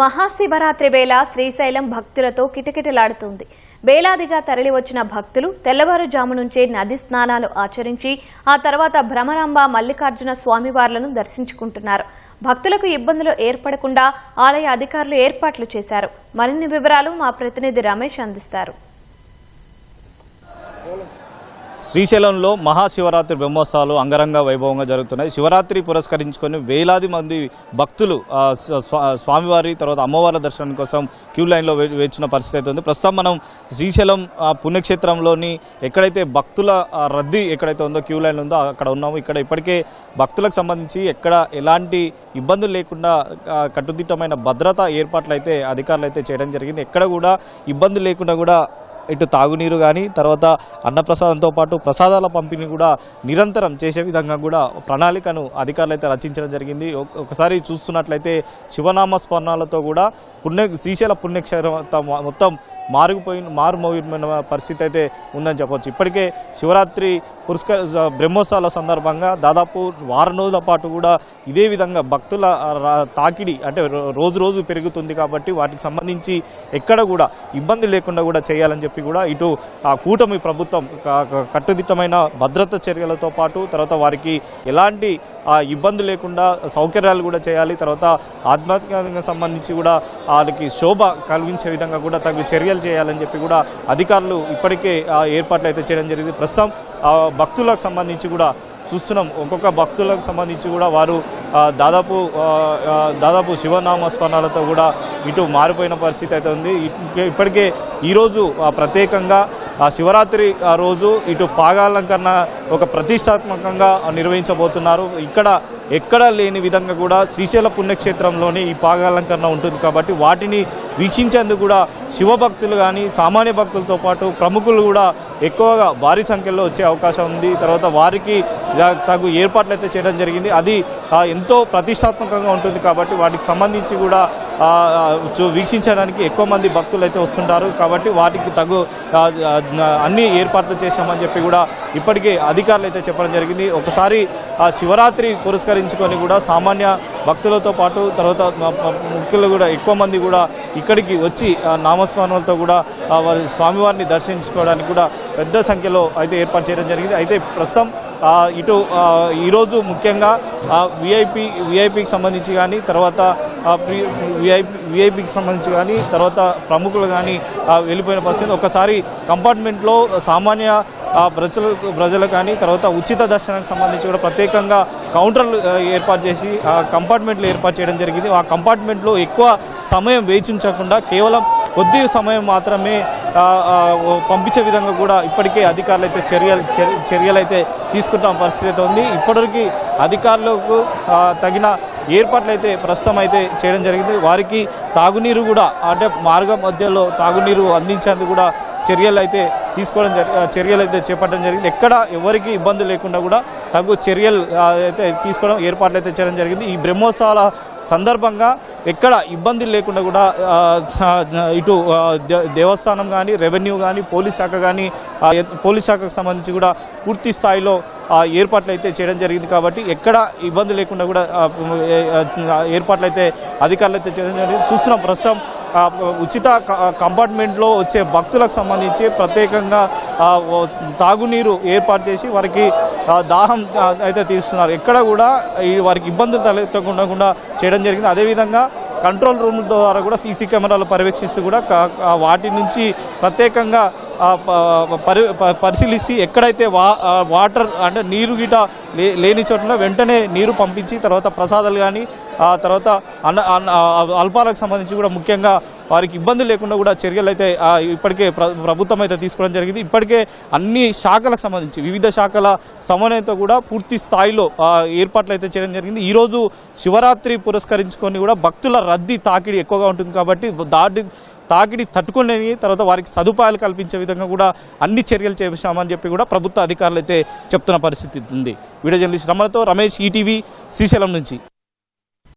మహాశివరాత్రి వేళ శ్రీశైలం భక్తులతో కిటకిటలాడుతోంది. వేలాదిగా తరలివచ్చిన భక్తులు తెల్లవారుజాము నుంచే నది స్నానాలు ఆచరించి ఆ తర్వాత భ్రమరాంబ మల్లికార్జున స్వామివార్లను దర్శించుకుంటున్నారు. భక్తులకు ఇబ్బందులు ఏర్పడకుండా ఆలయ అధికారులు ఏర్పాట్లు చేశారు. మరిన్ని వివరాలు మా ప్రతినిధి రమేష్ అందిస్తారు. శ్రీశైలంలో మహాశివరాత్రి బ్రహ్మోత్సవాలు అంగరంగ వైభవంగా జరుగుతున్నాయి. శివరాత్రి పురస్కరించుకొని వేలాది మంది భక్తులు స్వామివారి తర్వాత అమ్మవారి దర్శనం కోసం క్యూ లైన్లో వేచిన పరిస్థితి అయితే ఉంది. ప్రస్తుతం మనం శ్రీశైలం పుణ్యక్షేత్రంలోని ఎక్కడైతే భక్తుల రద్దీ ఎక్కడైతే ఉందో క్యూ లైన్ ఉందో అక్కడ ఉన్నాము. ఇక్కడ ఇప్పటికే భక్తులకు సంబంధించి ఎక్కడ ఎలాంటి ఇబ్బందులు లేకుండా కట్టుదిట్టమైన భద్రతా ఏర్పాట్లు అయితే అధికారులు అయితే చేయడం జరిగింది. ఎక్కడ కూడా ఇబ్బందులు లేకుండా కూడా ఇటు తాగునీరు కానీ తర్వాత అన్నప్రసాదంతో పాటు ప్రసాదాల పంపిణీ కూడా నిరంతరం చేసే విధంగా కూడా ప్రణాళికను అధికారులు అయితే రచించడం జరిగింది. ఒకసారి చూస్తున్నట్లయితే శివనామ స్మరణలతో కూడా శ్రీశైల పుణ్యక్షేత్రం మొత్తం మారుమోగిన పరిస్థితి అయితే ఉందని చెప్పవచ్చు. ఇప్పటికే శివరాత్రి బ్రహ్మోత్సవాల సందర్భంగా దాదాపు వారం రోజుల పాటు కూడా ఇదే విధంగా భక్తుల తాకిడి అంటే రోజు పెరుగుతుంది. కాబట్టి వాటికి సంబంధించి ఎక్కడ కూడా ఇబ్బంది లేకుండా కూడా చేయాలని చెప్పి కూడా ఇటు కూటమి ప్రభుత్వం కట్టుదిట్టమైన భద్రత చర్యలతో పాటు తర్వాత వారికి ఎలాంటి ఇబ్బంది లేకుండా సౌకర్యాలు కూడా చేయాలి. తర్వాత ఆధ్యాత్మికంగా సంబంధించి కూడా వారికి శోభ కలిగించే విధంగా కూడా తగు చర్యలు చేయాలని చెప్పి కూడా అధికారులు ఇప్పటికే ఏర్పాట్లు అయితే చేయడం జరిగింది. ప్రస్తుతం భక్తులకు సంబంధించి కూడా చూస్తున్నాం. ఒక్కొక్క భక్తులకు సంబంధించి కూడా వారు దాదాపు శివనామ స్మరణలతో కూడా ఇటు మారిపోయిన పరిస్థితి అయితే ఉంది. ఇప్పటికే ఈరోజు ప్రత్యేకంగా శివరాత్రి రోజు ఇటు పాగాలంకరణ ఒక ప్రతిష్టాత్మకంగా నిర్వహించబోతున్నారు. ఎక్కడ లేని విధంగా కూడా శ్రీశైల పుణ్యక్షేత్రంలోనే ఈ పాగాలంకరణ ఉంటుంది. కాబట్టి వాటిని వీక్షించేందుకు కూడా శివభక్తులు కానీ సామాన్య భక్తులతో పాటు ప్రముఖులు కూడా ఎక్కువగా భారీ సంఖ్యలో వచ్చే అవకాశం ఉంది. తర్వాత వారికి తగు ఏర్పాట్లు అయితే చేయడం జరిగింది. అది ఎంతో ప్రతిష్టాత్మకంగా ఉంటుంది. కాబట్టి వాటికి సంబంధించి కూడా వీక్షించడానికి ఎక్కువ మంది భక్తులు అయితే వస్తుంటారు. కాబట్టి వాటికి తగు అన్ని ఏర్పాట్లు చేశామని చెప్పి కూడా ఇప్పటికే అధికారులు అయితే చెప్పడం జరిగింది. ఒకసారి శివరాత్రి పురస్కరించుకొని కూడా సామాన్య భక్తులతో పాటు తర్వాత ముఖ్యులు కూడా ఎక్కువ మంది కూడా ఇక్కడికి వచ్చి నామస్మరణలతో కూడా వారి స్వామివారిని దర్శించుకోవడానికి కూడా పెద్ద సంఖ్యలో అయితే ఏర్పాటు చేయడం జరిగింది. అయితే ప్రస్తుతం ఇటు ఈరోజు ముఖ్యంగా విఐపికి సంబంధించి కానీ తర్వాత విఐపికి సంబంధించి కానీ తర్వాత ప్రముఖులు కానీ వెళ్ళిపోయిన పరిస్థితి. ఒకసారి కంపార్ట్మెంట్లో సామాన్య ప్రజలు కానీ తర్వాత ఉచిత దర్శనానికి సంబంధించి కూడా ప్రత్యేకంగా కౌంటర్లు ఏర్పాటు చేసి కంపార్ట్మెంట్లు ఏర్పాటు చేయడం జరిగింది. ఆ కంపార్ట్మెంట్లో ఎక్కువ సమయం వేచించకుండా కేవలం కొద్ది సమయం మాత్రమే పంపించే విధంగా కూడా ఇప్పటికే అధికారులు అయితే చర్యలు అయితే తీసుకుంటున్న పరిస్థితి అయితే ఉంది. ఇప్పటివరకు అధికారులకు తగిన ఏర్పాట్లు అయితే ప్రస్తుతం అయితే చేయడం జరిగింది. వారికి తాగునీరు కూడా అంటే మార్గం మధ్యలో తాగునీరు అందించేందుకు కూడా చర్యలు అయితే చేపట్టడం జరిగింది. ఎక్కడ ఎవరికి ఇబ్బంది లేకుండా కూడా తగు చర్యలు అయితే తీసుకోవడం ఏర్పాట్లు అయితే చేయడం జరిగింది. ఈ బ్రహ్మోత్సవాల సందర్భంగా ఎక్కడ ఇబ్బంది లేకుండా కూడా ఇటు దేవస్థానం కానీ రెవెన్యూ కానీ పోలీస్ శాఖకు సంబంధించి కూడా పూర్తి స్థాయిలో ఏర్పాట్లు అయితే చేయడం జరిగింది. కాబట్టి ఎక్కడ ఇబ్బంది లేకుండా కూడా ఏర్పాట్లు అయితే అధికారులు అయితే చేయడం జరిగింది. చూస్తున్నాం ప్రస్తుతం ఉచిత కంపార్ట్మెంట్లో వచ్చే భక్తులకు సంబంధించి ప్రత్యేకంగా తాగునీరు ఏర్పాటు చేసి వారికి దాహం అయితే తీరుస్తున్నారు. ఎక్కడ కూడా వారికి ఇబ్బందులు తలెత్తకుండా చేయడం జరిగింది. అదేవిధంగా కంట్రోల్ రూమ్ ద్వారా కూడా సీసీ కెమెరాలు పర్యవేక్షిస్తూ కూడా వాటి నుంచి ప్రత్యేకంగా పరిశీలిసి ఎక్కడైతే వాటర్ అంటే నీరు గిట లేని చోట్ల వెంటనే నీరు పంపించి తర్వాత ప్రసాదాలు కానీ తర్వాత అల్పాలకు సంబంధించి కూడా ముఖ్యంగా వారికి ఇబ్బంది లేకుండా కూడా చర్యలు అయితే ఇప్పటికే ప్రభుత్వం అయితే తీసుకోవడం జరిగింది. ఇప్పటికే అన్ని శాఖలకు సంబంధించి వివిధ శాఖల సమన్వయంతో కూడా పూర్తి స్థాయిలో ఏర్పాట్లు అయితే చేయడం జరిగింది. ఈరోజు శివరాత్రి పురస్కరించుకొని కూడా భక్తుల రద్దీ తాకిడి ఎక్కువగా ఉంటుంది. కాబట్టి తాకిడి తట్టుకునే తర్వాత వారికి సదుపాయాలు కల్పించే విధంగా కూడా అన్ని చర్యలు చేశామని చెప్పి కూడా ప్రభుత్వ అధికారులు అయితే చెప్తున్న పరిస్థితి ఉంది. వీడియో జర్నలిస్ట్ రమణతో రమేష్, ఈటీవీ, శ్రీశైలం నుంచి.